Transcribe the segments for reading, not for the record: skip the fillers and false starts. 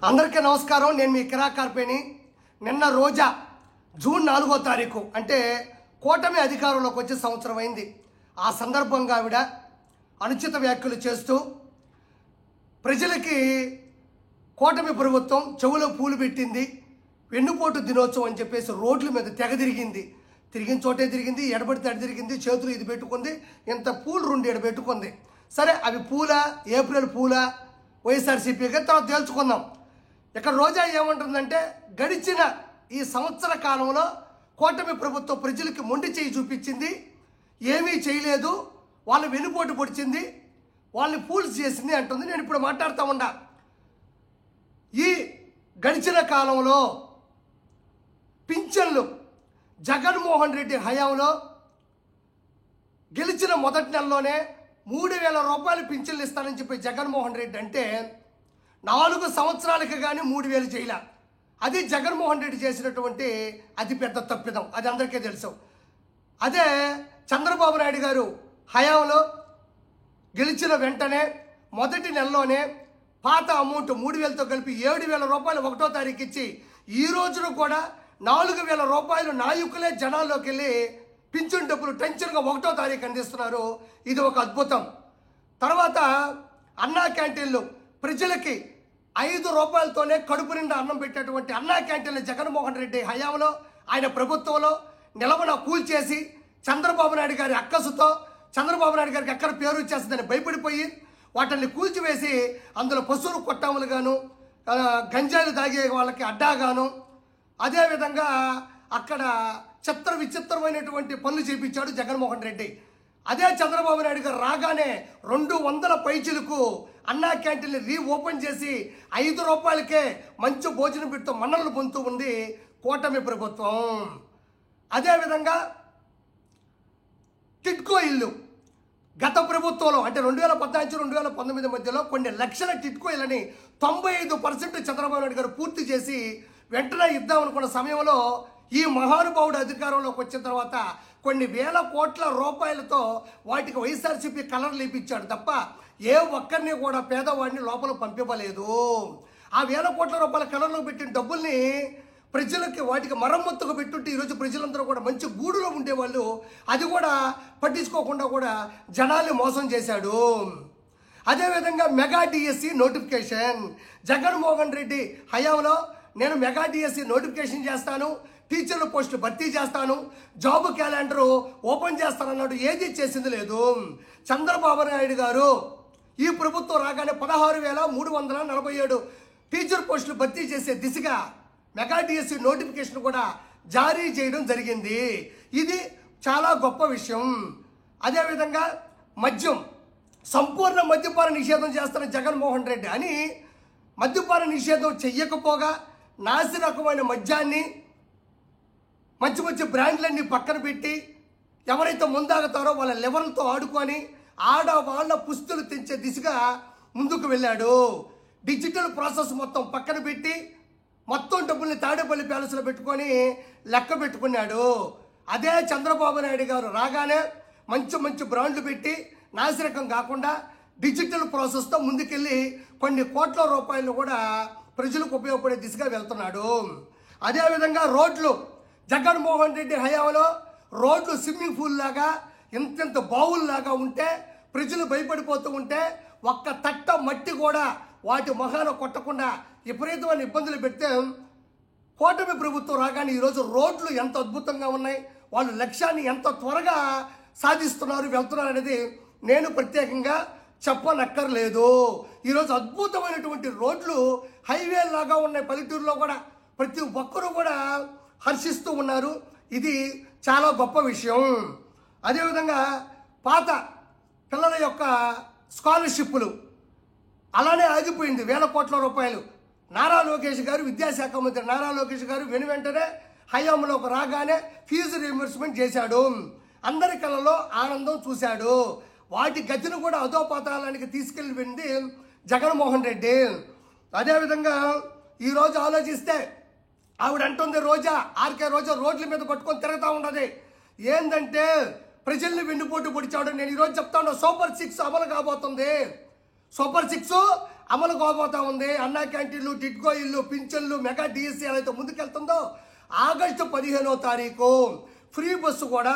అందరికీ నమస్కారం. నేను మీ కిరాకార్పేని. నిన్న రోజా జూన్ 4వ తారీఖు అంటే కూటమి అధికారంలోకి వచ్చే సంవత్సరం అయింది. ఆ సందర్భంగా ఆవిడ అనుచిత వ్యాఖ్యలు చేస్తూ ప్రజలకి కూటమి ప్రభుత్వం చెవులో పూలు పెట్టింది, వెన్నుపోటు దినోత్సవం అని చెప్పేసి రోడ్ల మీద తెగ తిరిగింది. తిరిగిన చోటే తిరిగింది, ఎడబడితే అడి తిరిగింది, చేతులు ఇది పెట్టుకుంది, ఇంత పూలు 2 ఎడ పెట్టుకుంది. సరే, అవి పూల ఏప్రిల్ పూల వైఎస్ఆర్సీపీగా తర్వాత తేల్చుకుందాం. ఇక్కడ రోజా ఏమంటుందంటే, గడిచిన ఈ సంవత్సర కాలంలో కూటమి ప్రభుత్వం ప్రజలకి మొండి చేయి చూపించింది, ఏమీ చేయలేదు, వాళ్ళు వెన్నుపోటు పొడిచింది, వాళ్ళని ఫూల్స్ చేసింది అంటుంది. నేను ఇప్పుడు మాట్లాడుతూ ఉన్నా. ఈ గడిచిన కాలంలో పింఛన్లు జగన్మోహన్ రెడ్డి హయాంలో గెలిచిన మొదటి నెలలోనే 3,000 రూపాయలు పింఛన్లు ఇస్తానని చెప్పి జగన్మోహన్ రెడ్డి అంటే 4 సంవత్సరాలకి కానీ 3,000 చేయలే. అది జగన్మోహన్ రెడ్డి చేసినటువంటి అతిపెద్ద తప్పిదం, అది అందరికీ తెలుసు. అదే చంద్రబాబు నాయుడు గారు హయాంలో గెలిచిన వెంటనే మొదటి నెలలోనే పాత అమౌంట్ 3,000తో కలిపి 7,000 రూపాయలు 1వ తారీఖు ఇచ్చి ఈ రోజున కూడా 4,000 రూపాయలు నాయకులే జనాల్లోకి వెళ్ళి పింఛన్ డబ్బులు టెన్షన్గా 1వ తారీఖు అందిస్తున్నారు. ఇది ఒక అద్భుతం. తర్వాత అన్నా క్యాంటీన్లు ప్రజలకి 5 రూపాయలతోనే కడుపు నిండా అన్నం పెట్టేటువంటి అన్నా క్యాంటీన్లు జగన్మోహన్ రెడ్డి హయాంలో ఆయన ప్రభుత్వంలో నిలవన కూల్చేసి చంద్రబాబు నాయుడు గారి అక్కసుతో చంద్రబాబు నాయుడు గారికి ఎక్కడ పేరు వచ్చేస్తుందని భయపడిపోయి వాటిని కూల్చివేసి అందులో పశువులు కొట్టాములు గాను గంజాయిలు తాగే వాళ్ళకి అడ్డాగాను అదేవిధంగా అక్కడ చిత్ర విచిత్రమైనటువంటి పనులు చేపించాడు జగన్మోహన్ రెడ్డి. అదే చంద్రబాబు నాయుడు గారు రాగానే 200 పైచీలకు అన్నా క్యాంటీన్ని రీఓపెన్ చేసి 5 రూపాయలకే మంచి భోజనం పెడుతూ మన్ననలు పొందుతూ ఉంది కూటమి ప్రభుత్వం. అదేవిధంగా టిట్కో ఇల్లు గత ప్రభుత్వంలో అంటే 2014-2019 మధ్యలో కొన్ని లక్షల టిట్కో ఇళ్ళని 95% చంద్రబాబు నాయుడు గారు పూర్తి చేసి వెంటనే ఇద్దాం అనుకున్న సమయంలో ఈ మహానుభావుడు అధికారంలోకి వచ్చిన తర్వాత కొన్ని వేల కోట్ల రూపాయలతో వాటికి వైఎస్ఆర్సీపీ కలర్లు ఇప్పించాడు తప్ప ఏ ఒక్కరిని కూడా పేదవాడిని లోపల పంపివ్వలేదు. ఆ వేల కోట్ల రూపాయల కలర్లో పెట్టిన డబ్బుల్ని ప్రజలకి వాటికి మరమ్మతుకు పెట్టుంటే ఈరోజు ప్రజలందరూ కూడా మంచి గూడులో ఉండేవాళ్ళు. అది కూడా పట్టించుకోకుండా కూడా జనాల్ని మోసం చేశాడు. అదేవిధంగా mega DSC notification Jaganmohan Reddy హయాంలో నేను మెగా డిఎస్సి నోటిఫికేషన్ చేస్తాను, టీచర్ల పోస్టులు భర్తీ చేస్తాను, జాబ్ క్యాలెండర్ ఓపెన్ చేస్తానన్నాడు. ఏది చేసింది లేదు. చంద్రబాబు నాయుడు గారు ఈ ప్రభుత్వం రాగానే 16,347 టీచర్ పోస్టులు భర్తీ చేసే దిశగా మెగా డిఎస్సి నోటిఫికేషన్ కూడా జారీ చేయడం జరిగింది. ఇది చాలా గొప్ప విషయం. అదేవిధంగా మద్యం సంపూర్ణ మద్యపాన నిషేధం చేస్తున్న జగన్మోహన్ రెడ్డి అని మద్యపాన నిషేధం చెయ్యకపోగా నాసి రకమైన మద్యాన్ని మంచి మంచి బ్రాండ్లన్నీ పక్కన పెట్టి ఎవరైతే ముందాగుతారో వాళ్ళ లెవెల్తో ఆడుకొని ఆడవాళ్ళ పుస్తులు తెంచే దిశగా ముందుకు వెళ్ళాడు. డిజిటల్ ప్రాసెస్ మొత్తం పక్కన పెట్టి మొత్తం డబ్బుల్ని తాడేపల్లి ప్యాలెస్లో పెట్టుకొని లెక్క పెట్టుకున్నాడు. అదే చంద్రబాబు నాయుడు గారు రాగానే మంచి మంచి బ్రాండ్లు పెట్టి నాసిరకం కాకుండా డిజిటల్ ప్రాసెస్తో ముందుకెళ్ళి కొన్ని కోట్ల రూపాయలు కూడా ప్రజలకు ఉపయోగపడే దిశగా వెళ్తున్నాడు. అదేవిధంగా రోడ్లు జగన్మోహన్ రెడ్డి హయాంలో రోడ్లు స్విమ్మింగ్ పూల్ లాగా ఇంత బావుల్లాగా ఉంటే ప్రజలు భయపడిపోతూ ఉంటే ఒక్క తట్ట మట్టి కూడా వాటి మొహాన కొట్టకుండా విపరీతమైన ఇబ్బందులు పెడితే కూటమి ప్రభుత్వం రాగానే ఈరోజు రోడ్లు ఎంత అద్భుతంగా ఉన్నాయి, వాళ్ళు లక్ష్యాన్ని ఎంత త్వరగా సాధిస్తున్నారు వెళ్తున్నారు అనేది నేను ప్రత్యేకంగా చెప్పనక్కర్లేదు. ఈరోజు అద్భుతమైనటువంటి రోడ్లు హైవే లాగా ఉన్నాయి. పల్లెటూరులో కూడా ప్రతి ఒక్కరూ కూడా హర్షిస్తూ ఉన్నారు. ఇది చాలా గొప్ప విషయం. అదేవిధంగా పాత పిల్లల యొక్క స్కాలర్షిప్లు అలానే ఆగిపోయింది. 1,000 కోట్ల రూపాయలు నారా లోకేష్ గారు విద్యాశాఖ మంత్రి నారా లోకేష్ గారు వెంటనే హయాంలోకి రాగానే ఫీజు రీయింబర్స్మెంట్ చేశాడు. అందరి కళ్ళలో ఆనందం చూశాడు. వాటి గతిని కూడా అధోపాతాలానికి తీసుకెళ్ళింది జగన్మోహన్ రెడ్డి. అదేవిధంగా ఈరోజు ఆలోచిస్తే ఆవిడ అంటుంది రోజా ఆర్కే రోజా రోడ్ల మీద పట్టుకొని తిరుగుతూ ఉన్నది. ఏంటంటే ప్రజల్ని వెన్నుపోటు పొడిచాడు. నేను ఈరోజు చెప్తా ఉన్నా, సూపర్ 6 అమలు కాబోతుంది. సూపర్ 6 అమలు కాబోతా ఉంది. అన్నా క్యాంటీన్లు, టిట్కో ఇల్లు, పింఛన్లు, మెగా డిఎస్సీ ఏదైతే ముందుకెళ్తుందో ఆగస్టు 15వ తారీఖు ఫ్రీ బస్సు కూడా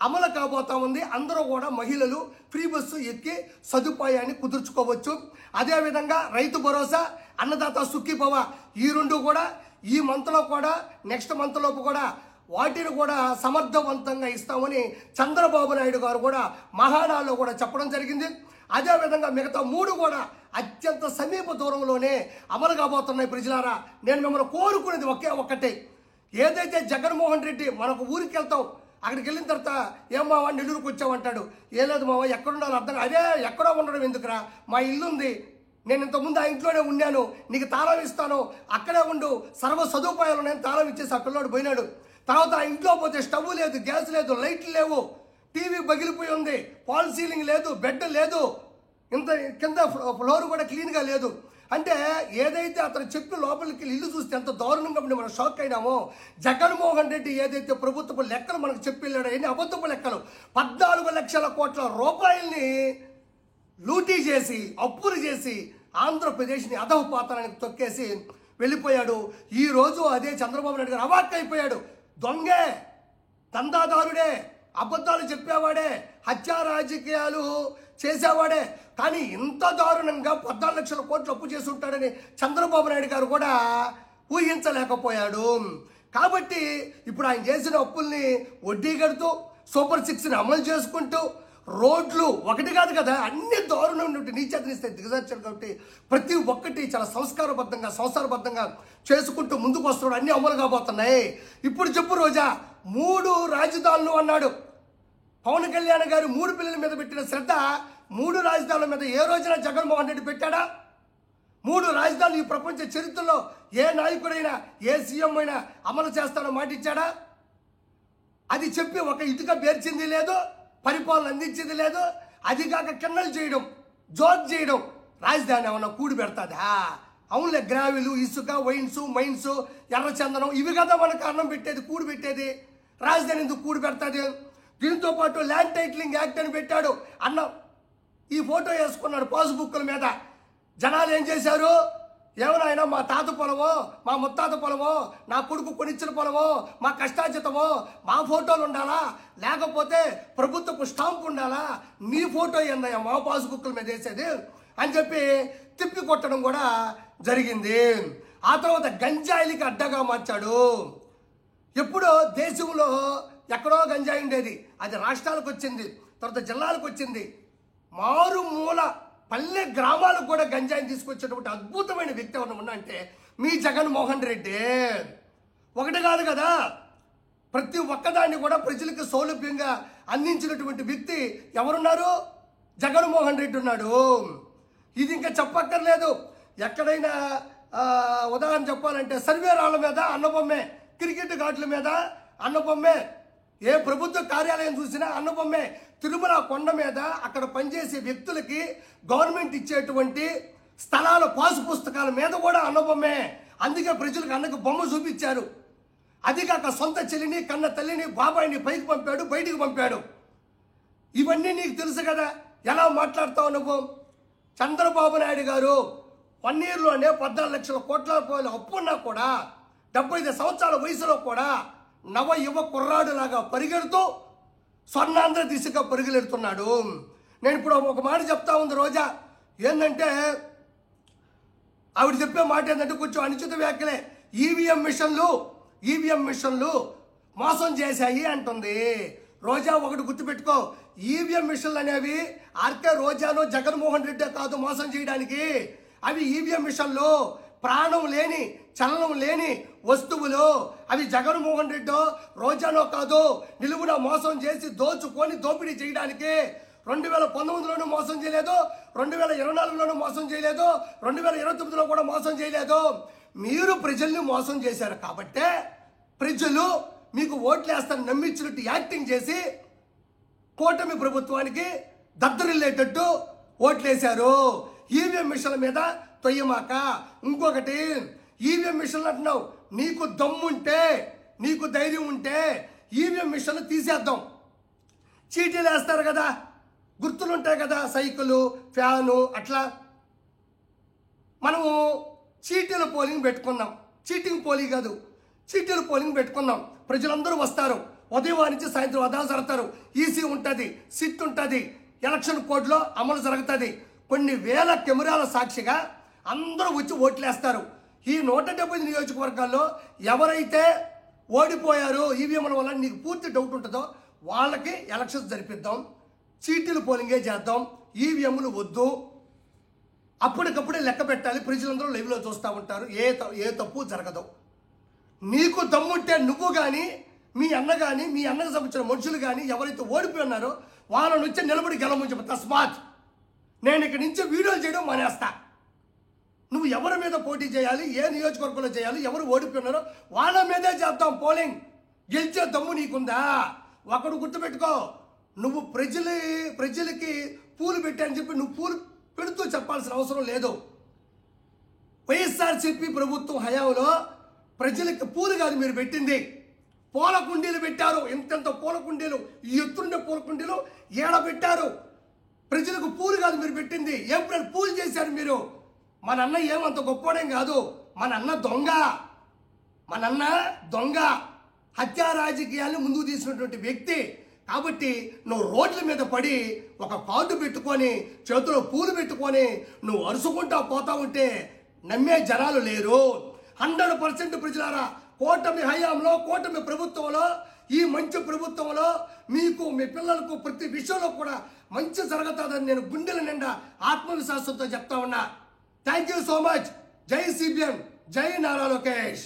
అమలు కాబోతా ఉంది. అందరూ కూడా మహిళలు ఫ్రీ బస్సు ఎక్కి సదుపాయాన్ని కుదుర్చుకోవచ్చు. అదేవిధంగా రైతు భరోసా, అన్నదాత సుఖీభవ ఈ రెండు కూడా ఈ మంత్లో కూడా నెక్స్ట్ మంత్ లోపు కూడా వాటిని కూడా సమర్థవంతంగా ఇస్తామని చంద్రబాబు నాయుడు గారు కూడా మహానాడులో కూడా చెప్పడం జరిగింది. అదేవిధంగా మిగతా 3 కూడా అత్యంత సమీప దూరంలోనే అమలు కాబోతున్నాయి. ప్రజలారా, నేను మిమ్మల్ని కోరుకునేది ఒక్కటే, ఏదైతే జగన్మోహన్ రెడ్డి మనకు ఊరికి వెళ్తాం, అక్కడికి వెళ్ళిన తర్వాత ఏం మావా నెల్లూరుకు వచ్చామంటాడు. ఏ లేదు మావా, ఎక్కడుండాలో అర్థం, అదే ఎక్కడో ఉండడం ఎందుకురా, మా ఇల్లు ఉంది, నేను ఇంతకుముందు ఆ ఇంట్లోనే ఉన్నాను, నీకు తాళం ఇస్తాను, అక్కడే ఉండు, సర్వ సదుపాయాలు నేను తాళం ఇచ్చేసి ఆ పిల్లోడు పోయినాడు. తర్వాత ఆ ఇంట్లో పోతే స్టవ్ లేదు, గ్యాస్ లేదు, లైట్లు లేవు, టీవీ పగిలిపోయి ఉంది, పాల్ సీలింగ్ లేదు, బెడ్ లేదు, ఇంత కింద ఫ్లోర్ కూడా క్లీన్గా లేదు. అంటే ఏదైతే అతను చెప్పి లోపలికి ఇల్లు చూస్తే ఎంత దారుణంగా మనం షాక్ అయినామో, జగన్మోహన్ రెడ్డి ఏదైతే ప్రభుత్వపు లెక్కలు మనకు చెప్పి వెళ్ళాడో ఎన్ని అబద్ధపు లెక్కలు, 14 లక్షల కోట్ల రూపాయల్ని లూటీ చేసి అప్పులు చేసి ఆంధ్రప్రదేశ్ని అధఃపాతాళానికి తొక్కేసి వెళ్ళిపోయాడు. ఈరోజు అదే చంద్రబాబు నాయుడు గారు అవాక్కైపోయాడు. దొంగే, దందాదారుడే, అబద్ధాలు చెప్పేవాడే, హత్యా రాజకీయాలు చేసేవాడే, కానీ ఇంత దారుణంగా 14 లక్షల కోట్లు అప్పు చేసి ఉంటాడని చంద్రబాబు నాయుడు గారు కూడా ఊహించలేకపోయాడు. కాబట్టి ఇప్పుడు ఆయన చేసిన అప్పుల్ని వడ్డీ కడుతూ సూపర్ 6ని అమలు చేసుకుంటూ రోడ్లు ఒకటి కాదు కదా, అన్ని దారుణం నీచేతనిస్తే దిగజార్చారు. కాబట్టి ప్రతి ఒక్కటి చాలా సంస్కారబద్ధంగా చేసుకుంటూ ముందుకు వస్తున్నాడు. అన్ని అమలు కాబోతున్నాయి. ఇప్పుడు చెప్పు రోజా, 3 రాజధానులు అన్నాడు. పవన్ కళ్యాణ్ గారు 3 పిల్లల మీద పెట్టిన శ్రద్ధ 3 రాజధానుల మీద ఏ రోజున జగన్మోహన్ రెడ్డి పెట్టాడా? 3 రాజధానులు ఈ ప్రపంచ చరిత్రలో ఏ నాయకుడైనా ఏ సీఎం అయినా అమలు చేస్తాడో మాట ఇచ్చాడా? అది చెప్పి ఒక ఇటుక పేర్చింది లేదు, పరిపాలన అందించింది లేదు. అది కాక కిన్నలు చేయడం, జోక్ చేయడం, రాజధాని ఏమన్నా కూడి పెడతాదా? అవునులే, గ్రావిలు, ఇసుక, వైన్స్, మైన్స్, ఎర్రచందనం ఇవి కదా మనకు అన్నం పెట్టేది, కూడి పెట్టేది. రాజధాని ఎందుకు కూడి పెడతాది? దీంతో పాటు ల్యాండ్ టైటిలింగ్ యాక్ట్ అని పెట్టాడు. అన్నం ఈ ఫోటో వేసుకున్నాడు పాస్బుక్ల మీద. జనాలు ఏం చేశారు? ఏమన్నా మా తాత పొలమో, మా ముత్తాత పొలమో, నా కొడుకు కొనిచ్చిన పొలమో, మా కష్టార్జితమో మా ఫోటోలు ఉండాలా, లేకపోతే ప్రభుత్వపు స్టాంప్ ఉండాలా, నీ ఫోటో ఏందయ్యా మా పాస్బుక్ల మీద వేసేది అని చెప్పి తిప్పి కొట్టడం కూడా జరిగింది. ఆ తర్వాత గంజాయిలకి అడ్డగా మార్చాడు. ఎప్పుడో దేశంలో ఎక్కడో గంజాయి ఉండేది, అది రాష్ట్రాలకు వచ్చింది, తర్వాత జిల్లాలకు వచ్చింది, మారుమూల పల్లె గ్రామాలకు కూడా గంజాయిని తీసుకొచ్చేటువంటి అద్భుతమైన వ్యక్తి ఎవరైనా ఉన్నా అంటే మీ జగన్మోహన్ రెడ్డి. ఒకటి కాదు కదా, ప్రతి ఒక్కదాన్ని కూడా ప్రజలకు సౌలభ్యంగా అందించినటువంటి వ్యక్తి ఎవరున్నారు? జగన్మోహన్ రెడ్డి ఉన్నాడు. ఇది ఇంకా చెప్పక్కర్లేదు. ఎక్కడైనా ఉదాహరణ చెప్పాలంటే సర్వే రాళ్ళ మీద అన్నబొమ్మే, క్రికెట్ ఘాట్ల మీద అన్నబొమ్మే, ఏ ప్రభుత్వ కార్యాలయం చూసినా అన్నబొమ్మే, తిరుమల కొండ మీద అక్కడ పనిచేసే వ్యక్తులకి గవర్నమెంట్ ఇచ్చేటువంటి స్థలాల పాసు పుస్తకాల మీద కూడా అన్నబొమ్మే. అందుకే ప్రజలకు అన్నకు బొమ్మ చూపించారు. అది కాక సొంత చెల్లిని, కన్న తల్లిని, బాబాయిని పైకి పంపాడు, బయటికి పంపాడు. ఇవన్నీ నీకు తెలుసు కదా, ఎలా మాట్లాడుతావు నువ్వు? చంద్రబాబు నాయుడు గారు 1 yearలోనే 14 లక్షల కోట్ల రూపాయలు అప్పున్నా కూడా 75 సంవత్సరాల వయసులో కూడా నవ యువ కుర్రాడులాగా పరిగెడుతూ స్వర్ణాంధ్ర దిశగా పరుగులెడుతున్నాడు. నేను ఇప్పుడు ఒక మాట చెప్తా ఉంది రోజా, ఏంటంటే ఆవిడ చెప్పే మాట ఏంటంటే కొంచెం అనుచిత వ్యాఖ్యలే. ఈవీఎం మిషన్లు మోసం చేశాయి అంటుంది రోజా. ఒకటి గుర్తుపెట్టుకో, ఈవీఎం మిషన్లు అనేవి ఆర్కే రోజాను జగన్మోహన్ రెడ్డి కాదు మోసం చేయడానికి. అవి ఈవీఎం మిషన్లు ప్రాణం లేని, చలనం లేని వస్తువులు. అవి జగన్మోహన్ రెడ్డో రోజానో కాదు, నిలువున మోసం చేసి దోచుకొని దోపిడీ చేయడానికి. 2019లోనూ మోసం చేయలేదు, 2024లోనూ మోసం చేయలేదు, 2029లో కూడా మోసం చేయలేదు. మీరు ప్రజల్ని మోసం చేశారు కాబట్టే ప్రజలు మీకు ఓట్లు వేస్తారని నమ్మించినట్టు యాక్టింగ్ చేసి కూటమి ప్రభుత్వానికి దద్దరిల్లేటట్టు ఓట్లేశారు. ఈవీఎం మిషన్ల మీద తొయ్యమాక. ఇంకొకటి, ఈవీఎం మిషన్లు అంటున్నావు, నీకు దమ్ముంటే, నీకు ధైర్యం ఉంటే ఈవీఎం మిషన్లు తీసేద్దాం. చీటీలు వేస్తారు కదా, గుర్తులు ఉంటాయి కదా, సైకిలు, ఫ్యాను, అట్లా మనము చీటీల పోలింగ్ పెట్టుకున్నాం. చీటింగ్ పోలింగ్ కాదు, చీటీల పోలింగ్ పెట్టుకున్నాం. ప్రజలందరూ వస్తారు, ఉదయం నుంచి సాయంత్రం అదా జరుగుతారు. ఈసీ ఉంటుంది, సిట్ ఉంటుంది, ఎలక్షన్ కోడ్లో అమలు జరుగుతుంది. కొన్ని వేల కెమెరాల సాక్షిగా అందరూ వచ్చి ఓట్లేస్తారు. ఈ 170 నియోజకవర్గాల్లో ఎవరైతే ఓడిపోయారో ఈవీఎంల వల్ల నీకు పూర్తి డౌట్ ఉంటుందో వాళ్ళకి ఎలక్షన్స్ జరిపిద్దాం. చీటీలు పోలింగే చేద్దాం, ఈవీఎంలు వద్దు. అప్పటికప్పుడే లెక్క పెట్టాలి. ప్రజలందరూ లైవ్లో చూస్తూ ఉంటారు, ఏ తప్పు జరగదు. నీకు దమ్ముంటే నువ్వు కానీ, మీ అన్న కానీ, మీ అన్నకు సంబంధించిన మనుషులు కానీ ఎవరైతే ఓడిపోయి ఉన్నారో వాళ్ళ నుంచి నిలబడి గెలవమని చెప్పు. తస్మాత్ నేను ఇక్కడి నుంచి వీడియోలు చేయడం మానేస్తా. నువ్వు ఎవరి మీద పోటీ చేయాలి, ఏ నియోజకవర్గంలో చేయాలి, ఎవరు ఓడిపోయినారో వాళ్ళ మీదే చేద్దాం పోలింగ్. గెలిచే దమ్ము నీకుందా? ఒకడు గుర్తుపెట్టుకో, నువ్వు ప్రజలకి పూలు పెట్టాయని చెప్పి నువ్వు పూలు పెడుతూ చెప్పాల్సిన అవసరం లేదు. వైఎస్ఆర్సీపీ ప్రభుత్వం హయాంలో ప్రజలకి పూలు కాదు మీరు పెట్టింది, పూల కుండీలు పెట్టారు. ఇంత పూల కుండీలు, ఈ ఎత్తుండే పూల కుండీలు ఏడ పెట్టారు. ప్రజలకు పూలు కాదు మీరు పెట్టింది, ఏప్రిల్ పూలు చేశారు మీరు. మన అన్న ఏమంత గొప్పవాడేం కాదు, మన అన్న దొంగ, హత్యా రాజకీయాలను ముందుకు తీసినటువంటి వ్యక్తి. కాబట్టి నువ్వు రోడ్ల మీద పడి ఒక కార్డు పెట్టుకొని చేతిలో పూలు పెట్టుకొని నువ్వు అరుసుకుంటా పోతా ఉంటే నమ్మే జనాలు లేరు. 100% ప్రజలారా, కూటమి హయాంలో, కూటమి ప్రభుత్వంలో, ఈ మంచి ప్రభుత్వంలో మీకు, మీ పిల్లలకు ప్రతి విషయంలో కూడా మంచి జరుగుతుందని నేను గుండెల నిండా ఆత్మవిశ్వాసంతో చెప్తా ఉన్నా. Thank you so much. జై సిబిఎన్, జై నారా లోకేష్.